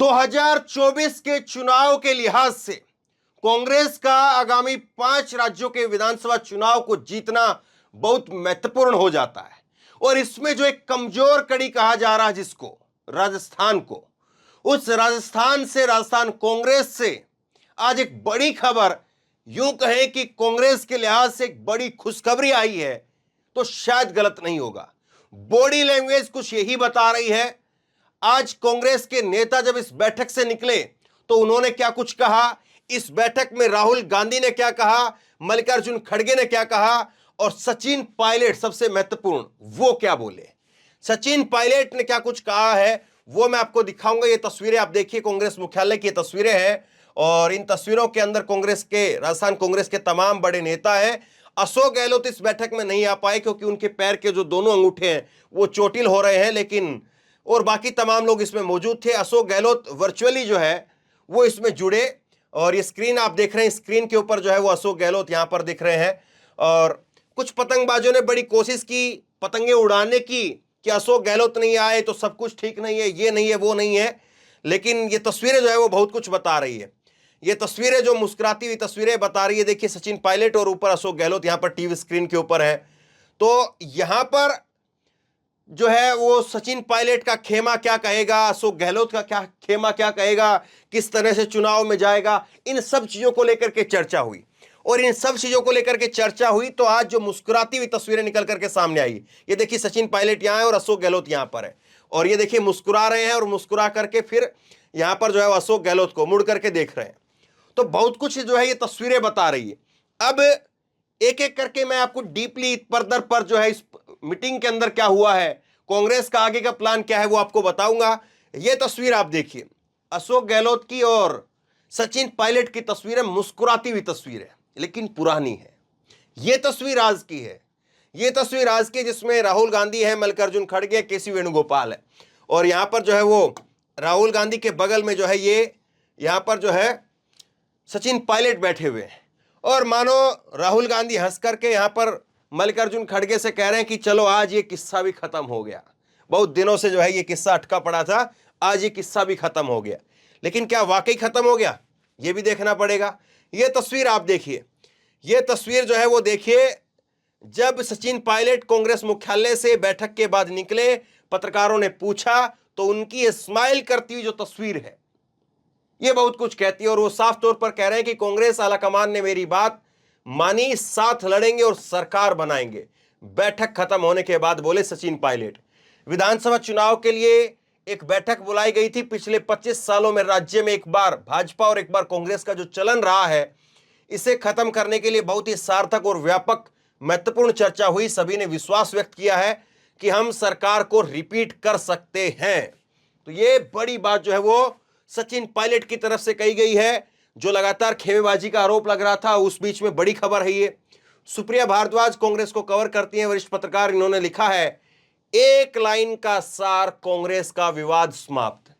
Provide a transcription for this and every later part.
2024 के चुनाव के लिहाज से कांग्रेस का आगामी 5 राज्यों के विधानसभा चुनाव को जीतना बहुत महत्वपूर्ण हो जाता है। और इसमें जो एक कमजोर कड़ी कहा जा रहा है जिसको, राजस्थान को, उस राजस्थान से, राजस्थान कांग्रेस से आज एक बड़ी खबर, यूं कहें कि कांग्रेस के लिहाज से एक बड़ी खुशखबरी आई है तो शायद गलत नहीं होगा। बॉडी लैंग्वेज कुछ यही बता रही है। आज कांग्रेस के नेता जब इस बैठक से निकले तो उन्होंने क्या कुछ कहा, इस बैठक में राहुल गांधी ने क्या कहा, मल्लिकार्जुन खड़गे ने क्या कहा, और सचिन पायलट सबसे महत्वपूर्ण वो क्या बोले। सचिन पायलट ने क्या कुछ कहा है वो मैं आपको दिखाऊंगा। ये तस्वीरें आप देखिए, कांग्रेस मुख्यालय की तस्वीरें हैं और इन तस्वीरों के अंदर कांग्रेस के, राजस्थान कांग्रेस के तमाम बड़े नेता हैं। अशोक गहलोत इस बैठक में नहीं आ पाए क्योंकि उनके पैर के जो दोनों अंगूठे हैं वो चोटिल हो रहे हैं, लेकिन और बाकी तमाम लोग इसमें मौजूद थे। अशोक गहलोत वर्चुअली जो है वो इसमें जुड़े और ये स्क्रीन आप देख रहे हैं, स्क्रीन के ऊपर जो है वो अशोक गहलोत यहां पर दिख रहे हैं। और कुछ पतंगबाजों ने बड़ी कोशिश की पतंगे उड़ाने की कि अशोक गहलोत नहीं आए तो सब कुछ ठीक नहीं है, ये नहीं है, वो नहीं है, लेकिन ये तस्वीरें जो है वो बहुत कुछ बता रही है। ये तस्वीरें जो मुस्कुराती हुई तस्वीरें बता रही है, देखिए सचिन पायलट और ऊपर अशोक गहलोत यहां पर टीवी स्क्रीन के ऊपर है। तो यहां पर जो है वो सचिन पायलट का खेमा क्या कहेगा, अशोक गहलोत का क्या खेमा क्या कहेगा, किस तरह से चुनाव में जाएगा, इन सब चीजों को लेकर के चर्चा हुई। और इन सब चीजों को लेकर के चर्चा हुई तो आज जो मुस्कुराती हुई तस्वीरें निकल करके सामने आई, ये देखिए सचिन पायलट यहां है और अशोक गहलोत यहां पर है, और ये देखिए मुस्कुरा रहे हैं और मुस्कुरा करके फिर यहां पर जो है अशोक गहलोत को मुड़ करके देख रहे हैं। तो बहुत कुछ जो है ये तस्वीरें बता रही है। अब एक एक करके मैं आपको डीपली पर दर पर जो है इस मीटिंग के अंदर क्या हुआ है, कांग्रेस का आगे का प्लान क्या है वो आपको बताऊंगा। ये तस्वीर आप देखिए, अशोक गहलोत की और सचिन पायलट की तस्वीर है, मुस्कुराती हुई तस्वीर है लेकिन पुरानी है। ये तस्वीर आज की है, ये तस्वीर आज की जिसमें राहुल गांधी है, मल्लिकार्जुन खड़गे, केसी वेणुगोपाल है, और यहां पर जो है वो राहुल गांधी के बगल में जो है ये यहां पर जो है सचिन पायलट बैठे हुए हैं। और मानो राहुल गांधी हंस करके यहां पर मल्लिकार्जुन खड़गे से कह रहे हैं कि चलो आज ये किस्सा भी खत्म हो गया, बहुत दिनों से जो है ये किस्सा अटका पड़ा था, आज ये किस्सा भी खत्म हो गया। लेकिन क्या वाकई खत्म हो गया, ये भी देखना पड़ेगा। ये तस्वीर आप देखिए, ये तस्वीर जो है वो देखिए, जब सचिन पायलट कांग्रेस मुख्यालय से बैठक के बाद निकले, पत्रकारों ने पूछा तो उनकी स्माइल करती हुई जो तस्वीर है ये बहुत कुछ कहती है। और वो साफ तौर पर कह रहे हैं कि कांग्रेस आलाकमान ने मेरी बात मानी, साथ लड़ेंगे और सरकार बनाएंगे। बैठक खत्म होने के बाद बोले सचिन पायलट। विधानसभा चुनाव के लिए एक बैठक बुलाई गई थी। पिछले 25 सालों में राज्य में एक बार भाजपा और एक बार कांग्रेस का जो चलन रहा है, इसे खत्म करने के लिए बहुत ही सार्थक और व्यापक महत्वपूर्ण चर्चा हुई। सभी ने विश्वास व्यक्त किया है कि हम सरकार को रिपीट कर सकते हैं। तो ये बड़ी बात जो है वो सचिन पायलट की तरफ से कही गई है। जो लगातार खेमेबाजी का आरोप लग रहा था, उस बीच में बड़ी खबर है ये। सुप्रिया भारद्वाज कांग्रेस को कवर करती हैं, वरिष्ठ पत्रकार, इन्होंने लिखा है एक लाइन का सार, कांग्रेस का विवाद समाप्त।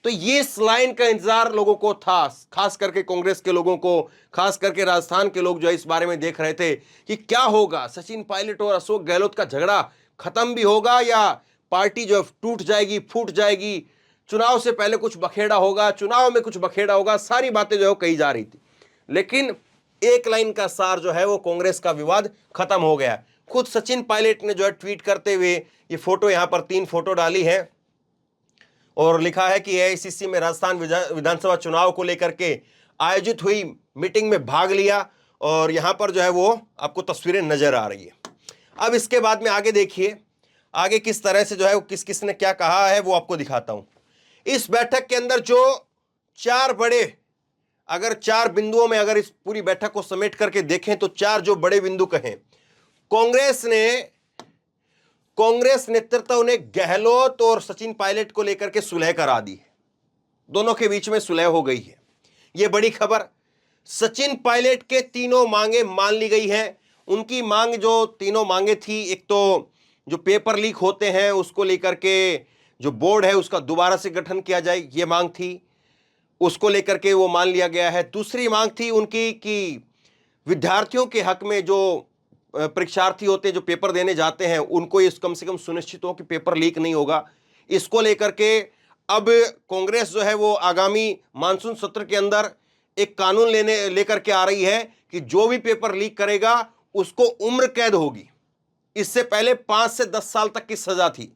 तो ये इस लाइन का इंतजार लोगों को था, खास करके कांग्रेस के लोगों को, खास करके राजस्थान के लोग जो है इस बारे में देख रहे थे कि क्या होगा, सचिन पायलट और अशोक गहलोत का झगड़ा खत्म भी होगा या पार्टी जो टूट जाएगी, फूट जाएगी, चुनाव से पहले कुछ बखेड़ा होगा, चुनाव में कुछ बखेड़ा होगा, सारी बातें जो है कही जा रही थी। लेकिन एक लाइन का सार जो है वो कांग्रेस का विवाद खत्म हो गया। खुद सचिन पायलट ने जो है ट्वीट करते हुए ये फोटो, यहां पर 3 फोटो डाली है और लिखा है कि एआईसीसी में राजस्थान विधानसभा चुनाव को लेकर के आयोजित हुई मीटिंग में भाग लिया, और यहां पर जो है वो आपको तस्वीरें नजर आ रही है। अब इसके बाद में आगे देखिए, आगे किस तरह से जो है किस किस ने क्या कहा है वो आपको दिखाता हूं। इस बैठक के अंदर जो 4 बड़े, अगर 4 बिंदुओं में अगर इस पूरी बैठक को समेट करके देखें तो 4 जो बड़े बिंदु कहें, कांग्रेस नेतृत्व ने गहलोत और सचिन पायलट को लेकर के सुलह करा दी है, दोनों के बीच में सुलह हो गई है, यह बड़ी खबर। सचिन पायलट के तीनों मांगे मान ली गई हैं। उनकी मांग, जो तीनों मांगे थी, एक तो जो पेपर लीक होते हैं उसको लेकर के जो बोर्ड है उसका दोबारा से गठन किया जाए, ये मांग थी, उसको लेकर के वो मान लिया गया है। दूसरी मांग थी उनकी कि विद्यार्थियों के हक में जो परीक्षार्थी होते हैं, जो पेपर देने जाते हैं, उनको ये कम से कम सुनिश्चित हो कि पेपर लीक नहीं होगा। इसको लेकर के अब कांग्रेस जो है वो आगामी मानसून सत्र के अंदर एक कानून लेकर के आ रही है कि जो भी पेपर लीक करेगा उसको उम्र कैद होगी। इससे पहले 5 से 10 साल तक की सजा थी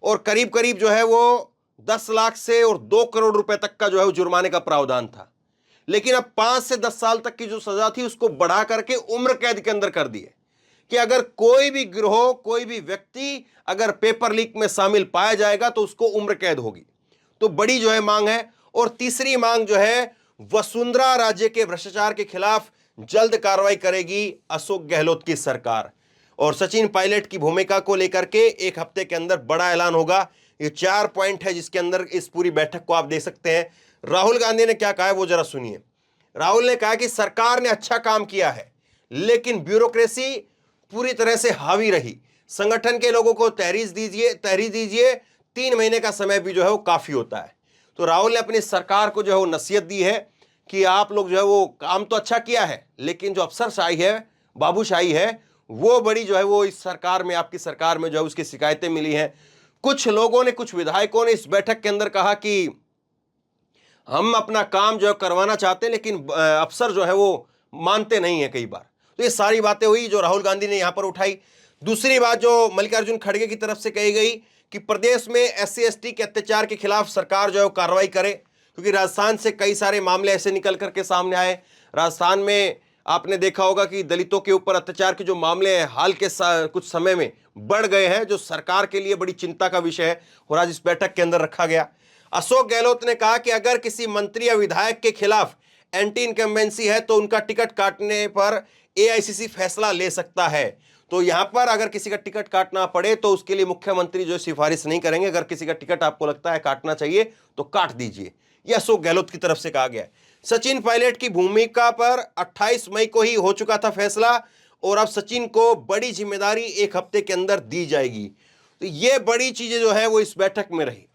और करीब करीब जो है वो 10 लाख से और 2 करोड़ रुपए तक का जो है वो जुर्माने का प्रावधान था। लेकिन अब 5 से 10 साल तक की जो सजा थी उसको बढ़ा करके उम्र कैद के अंदर कर दिए कि अगर कोई भी गिरोह, कोई भी व्यक्ति अगर पेपर लीक में शामिल पाया जाएगा तो उसको उम्र कैद होगी। तो बड़ी जो है मांग है। और तीसरी मांग जो है, वसुंधरा राज्य के भ्रष्टाचार के खिलाफ जल्द कार्रवाई करेगी अशोक गहलोत की सरकार। और सचिन पायलट की भूमिका को लेकर के एक हफ्ते के अंदर बड़ा ऐलान होगा। ये 4 पॉइंट है जिसके अंदर इस पूरी बैठक को आप देख सकते हैं। राहुल गांधी ने क्या कहा है वो जरा सुनिए। राहुल ने कहा कि सरकार ने अच्छा काम किया है लेकिन ब्यूरोक्रेसी पूरी तरह से हावी रही। संगठन के लोगों को तहरीर दीजिए 3 महीने का समय भी जो है वो काफी होता है। तो राहुल ने अपनी सरकार को जो है वो नसीहत दी है कि आप लोग जो है वो काम तो अच्छा किया है लेकिन जो अफसरशाही है, बाबूशाही है, वो बड़ी जो है वो इस सरकार में, आपकी सरकार में जो है उसकी शिकायतें मिली हैं। कुछ लोगों ने, कुछ विधायकों ने इस बैठक के अंदर कहा कि हम अपना काम जो है करवाना चाहते हैं लेकिन अफसर जो है वो मानते नहीं है कई बार। तो ये सारी बातें हुई जो राहुल गांधी ने यहां पर उठाई। दूसरी बात जो मल्लिकार्जुन खड़गे की तरफ से कही गई कि प्रदेश में SC/ST के अत्याचार के खिलाफ सरकार जो है वो कार्रवाई करे, क्योंकि राजस्थान से कई सारे मामले ऐसे निकल करके सामने आए। राजस्थान में आपने देखा होगा कि दलितों के ऊपर अत्याचार के जो मामले हैं हाल के कुछ समय में बढ़ गए हैं, जो सरकार के लिए बड़ी चिंता का विषय है और आज इस बैठक के अंदर रखा गया। अशोक गहलोत ने कहा कि अगर किसी मंत्री या विधायक के खिलाफ एंटी इनकम्बेंसी है तो उनका टिकट काटने पर AICC फैसला ले सकता है। तो यहां पर अगर किसी का टिकट काटना पड़े तो उसके लिए मुख्यमंत्री जो सिफारिश नहीं करेंगे। अगर किसी का टिकट आपको लगता है काटना चाहिए तो काट दीजिए, यह अशोक गहलोत की तरफ से कहा गया है। सचिन पायलट की भूमिका पर 28 मई को ही हो चुका था फैसला और अब सचिन को बड़ी जिम्मेदारी एक हफ्ते के अंदर दी जाएगी। तो ये बड़ी चीजें जो है वो इस बैठक में रही।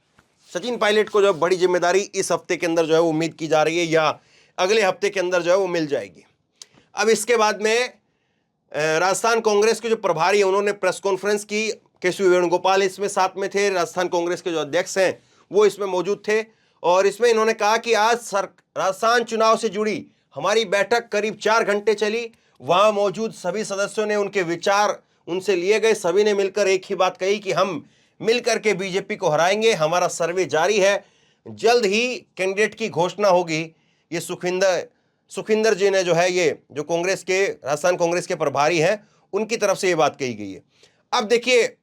सचिन पायलट को जो बड़ी जिम्मेदारी इस हफ्ते के अंदर जो है वो उम्मीद की जा रही है या अगले हफ्ते के अंदर जो है वो मिल जाएगी। अब इसके बाद में राजस्थान कांग्रेस के जो प्रभारी हैं उन्होंने प्रेस कॉन्फ्रेंस की। केशव वेणुगोपाल इसमें साथ में थे, राजस्थान कांग्रेस के जो अध्यक्ष हैं वो इसमें मौजूद थे। और इसमें इन्होंने कहा कि आज राजस्थान चुनाव से जुड़ी हमारी बैठक करीब 4 घंटे चली। वहां मौजूद सभी सदस्यों ने उनके विचार उनसे लिए गए। सभी ने मिलकर एक ही बात कही कि हम मिलकर के बीजेपी को हराएंगे। हमारा सर्वे जारी है, जल्द ही कैंडिडेट की घोषणा होगी। ये सुखविंदर जी ने जो है, ये जो कांग्रेस के, राजस्थान कांग्रेस के प्रभारी हैं, उनकी तरफ से ये बात कही गई है। अब देखिए,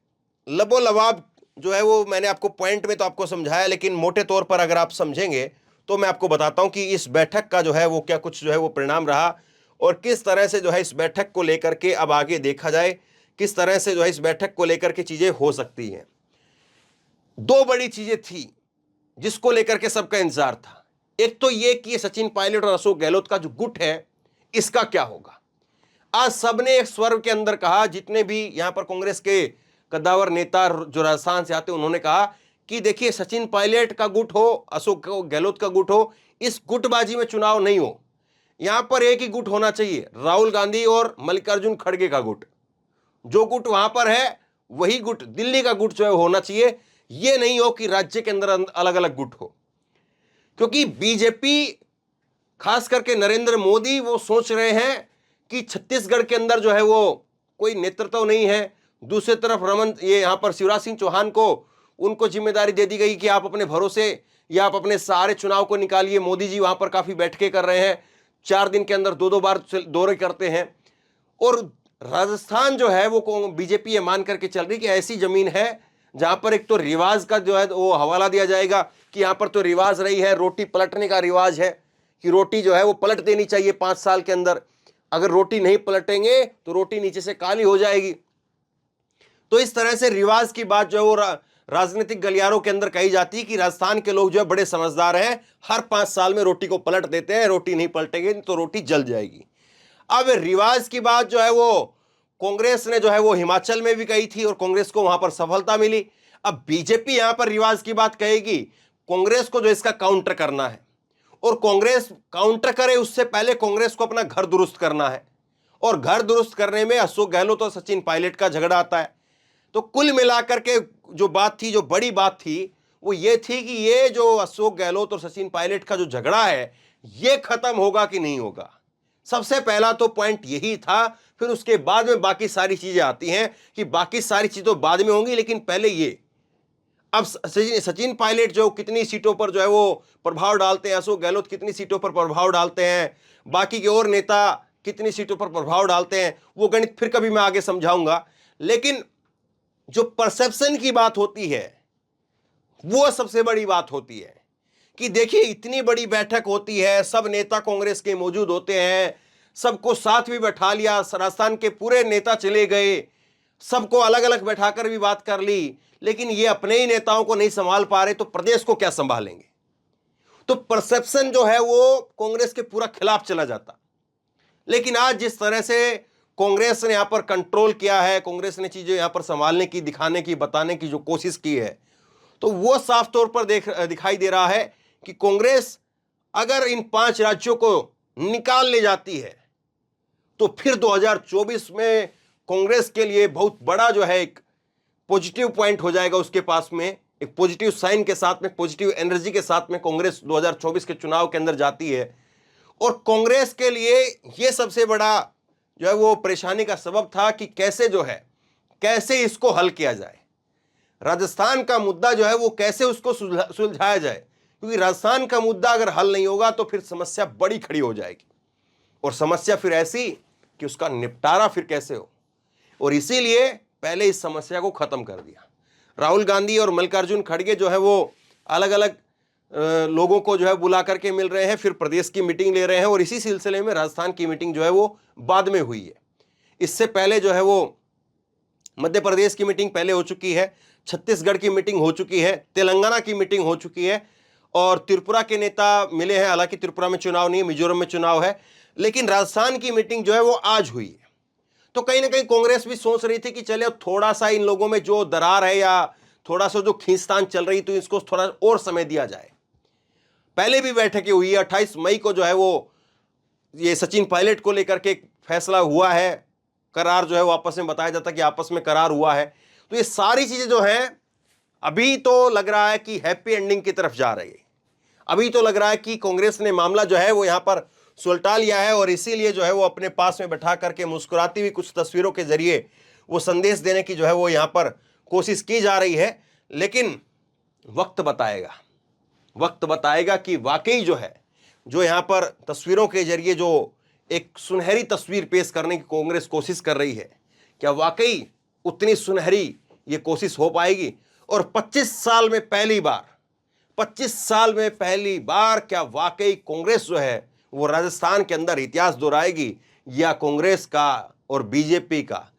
लबोलबाब जो है वो मैंने आपको पॉइंट में तो आपको समझाया, लेकिन मोटे तौर पर अगर आप समझेंगे तो मैं आपको बताता हूं कि इस बैठक का जो है वो क्या कुछ जो है वो परिणाम रहा और किस तरह से जो है इस बैठक को लेकर के अब आगे देखा जाए, किस तरह से जो है इस बैठक को लेकर के चीजें हो सकती हैं। 2 बड़ी चीजें थी जिसको लेकर के सबका इंतजार था। एक तो ये कि सचिन पायलट और अशोक गहलोत का जो गुट है इसका क्या होगा। आज सबने एक स्वर के अंदर कहा, जितने भी यहां पर कांग्रेस के कद्दावर नेता जो राजस्थान से आते उन्होंने कहा कि देखिए, सचिन पायलट का गुट हो, अशोक गहलोत का गुट हो, इस गुटबाजी में चुनाव नहीं हो। यहां पर एक ही गुट होना चाहिए, राहुल गांधी और मल्लिकार्जुन खड़गे का गुट। जो गुट वहां पर है वही गुट, दिल्ली का गुट जो है होना चाहिए। यह नहीं हो कि राज्य के अंदर अलग अलग गुट हो, क्योंकि बीजेपी, खास करके नरेंद्र मोदी, वो सोच रहे हैं कि छत्तीसगढ़ के अंदर जो है वो कोई नेतृत्व नहीं है। दूसरी तरफ ये यहां पर शिवराज सिंह चौहान को उनको जिम्मेदारी दे दी गई कि आप अपने भरोसे या आप अपने सारे चुनाव को निकालिए। मोदी जी वहां पर काफी बैठकें कर रहे हैं, 4 दिन के अंदर 2-2 बार दौरे करते हैं। और राजस्थान जो है वो बीजेपी ये मान करके चल रही कि ऐसी जमीन है जहां पर एक तो रिवाज का जो है वो हवाला दिया जाएगा कि यहां पर तो रिवाज रही है, रोटी पलटने का रिवाज है कि रोटी जो है वो पलट देनी चाहिए 5 साल के अंदर। अगर रोटी नहीं पलटेंगे तो रोटी नीचे से काली हो जाएगी। तो इस तरह से रिवाज की बात जो है वो राजनीतिक गलियारों के अंदर कही जाती है कि राजस्थान के लोग जो है बड़े समझदार हैं, हर 5 साल में रोटी को पलट देते हैं, रोटी नहीं पलटेगी तो रोटी जल जाएगी। अब रिवाज की बात जो है वो कांग्रेस ने जो है वो हिमाचल में भी कही थी और कांग्रेस को वहां पर सफलता मिली। अब बीजेपी यहां पर रिवाज की बात कहेगी, कांग्रेस को जो इसका काउंटर करना है, और कांग्रेस काउंटर करे उससे पहले कांग्रेस को अपना घर दुरुस्त करना है। और घर दुरुस्त करने में अशोक गहलोत और सचिन पायलट का झगड़ा आता है। तो कुल मिलाकर के जो बात थी, जो बड़ी बात थी, वो ये थी कि ये जो अशोक गहलोत और सचिन पायलट का जो झगड़ा है ये खत्म होगा कि नहीं होगा। सबसे पहला तो पॉइंट यही था। फिर उसके बाद में बाकी सारी चीजें आती हैं कि बाकी सारी चीजें बाद में होंगी, लेकिन पहले ये। अब सचिन पायलट जो कितनी सीटों पर जो है वो प्रभाव डालते हैं, अशोक गहलोत कितनी सीटों पर प्रभाव डालते हैं, बाकी के और नेता कितनी सीटों पर प्रभाव डालते हैं, वो गणित फिर कभी मैं आगे समझाऊंगा। लेकिन जो परसेप्शन की बात होती है वो सबसे बड़ी बात होती है कि देखिए इतनी बड़ी बैठक होती है, सब नेता कांग्रेस के मौजूद होते हैं, सबको साथ भी बैठा लिया, राजस्थान के पूरे नेता चले गए, सबको अलग अलग बैठाकर भी बात कर ली, लेकिन ये अपने ही नेताओं को नहीं संभाल पा रहे तो प्रदेश को क्या संभालेंगे। तो परसेप्शन जो है वो कांग्रेस के पूरा खिलाफ चला जाता। लेकिन आज जिस तरह से कांग्रेस ने यहां पर कंट्रोल किया है, कांग्रेस ने चीजें यहां पर संभालने की, दिखाने की, बताने की जो कोशिश की है, तो वो साफ तौर पर दिखाई दे रहा है कि कांग्रेस अगर इन 5 राज्यों को निकाल ले जाती है तो फिर 2024 में कांग्रेस के लिए बहुत बड़ा जो है एक पॉजिटिव पॉइंट हो जाएगा। उसके पास में एक पॉजिटिव साइन के साथ में, पॉजिटिव एनर्जी के साथ में कांग्रेस 2024 के चुनाव के अंदर जाती है। और कांग्रेस के लिए यह सबसे बड़ा जो है वो परेशानी का सबब था कि कैसे इसको हल किया जाए, राजस्थान का मुद्दा जो है वो कैसे उसको सुलझाया जाए, क्योंकि राजस्थान का मुद्दा अगर हल नहीं होगा तो फिर समस्या बड़ी खड़ी हो जाएगी, और समस्या फिर ऐसी कि उसका निपटारा फिर कैसे हो। और इसीलिए पहले इस समस्या को खत्म कर दिया। राहुल गांधी और मल्लिकार्जुन खड़गे जो है वो अलग अलग लोगों को जो है बुला करके मिल रहे हैं, फिर प्रदेश की मीटिंग ले रहे हैं, और इसी सिलसिले में राजस्थान की मीटिंग जो है वो बाद में हुई है। इससे पहले जो है वो मध्य प्रदेश की मीटिंग पहले हो चुकी है, छत्तीसगढ़ की मीटिंग हो चुकी है, तेलंगाना की मीटिंग हो चुकी है, और त्रिपुरा के नेता मिले हैं। हालांकि त्रिपुरा में चुनाव नहीं है, मिजोरम में चुनाव है, लेकिन राजस्थान की मीटिंग जो है वो आज हुई है। तो कहीं ना कहीं कांग्रेस भी सोच रही थी कि चले थोड़ा सा इन लोगों में जो दरार है या थोड़ा सा जो खींचतान चल रही, तो इसको थोड़ा और समय दिया जाए। पहले भी बैठकें हुई है, 28 मई को जो है वो ये सचिन पायलट को लेकर के फैसला हुआ है, करार जो है वो आपस में बताया जाता कि आपस में करार हुआ है। तो ये सारी चीजें जो हैं अभी तो लग रहा है कि हैप्पी एंडिंग की तरफ जा रही है। अभी तो लग रहा है कि कांग्रेस ने मामला जो है वो यहां पर सुलटा लिया है, और इसीलिए जो है वो अपने पास में बैठा करके मुस्कुराती हुई कुछ तस्वीरों के जरिए वो संदेश देने की जो है वो यहां पर कोशिश की जा रही है। लेकिन वक्त बताएगा कि वाकई जो यहां पर तस्वीरों के जरिए जो एक सुनहरी तस्वीर पेश करने की कांग्रेस कोशिश कर रही है, क्या वाकई उतनी सुनहरी ये कोशिश हो पाएगी। और 25 साल में पहली बार क्या वाकई कांग्रेस जो है वो राजस्थान के अंदर इतिहास दोहराएगी, या कांग्रेस का और बीजेपी का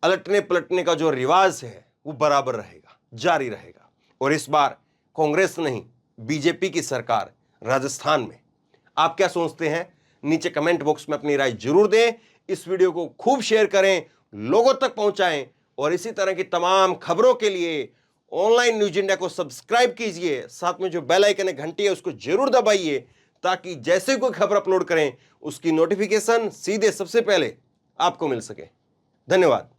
अलटने पलटने का जो रिवाज है वो बराबर रहेगा, जारी रहेगा। और इस बार कांग्रेस नहीं, बीजेपी की सरकार राजस्थान में। आप क्या सोचते हैं? नीचे कमेंट बॉक्स में अपनी राय जरूर दें। इस वीडियो को खूब शेयर करें, लोगों तक पहुंचाएं, और इसी तरह की तमाम खबरों के लिए ऑनलाइन न्यूज इंडिया को सब्सक्राइब कीजिए। साथ में जो बेल आइकन है, घंटी है, उसको जरूर दबाइए, ताकि जैसे कोई खबर अपलोड करें उसकी नोटिफिकेशन सीधे सबसे पहले आपको मिल सके। धन्यवाद।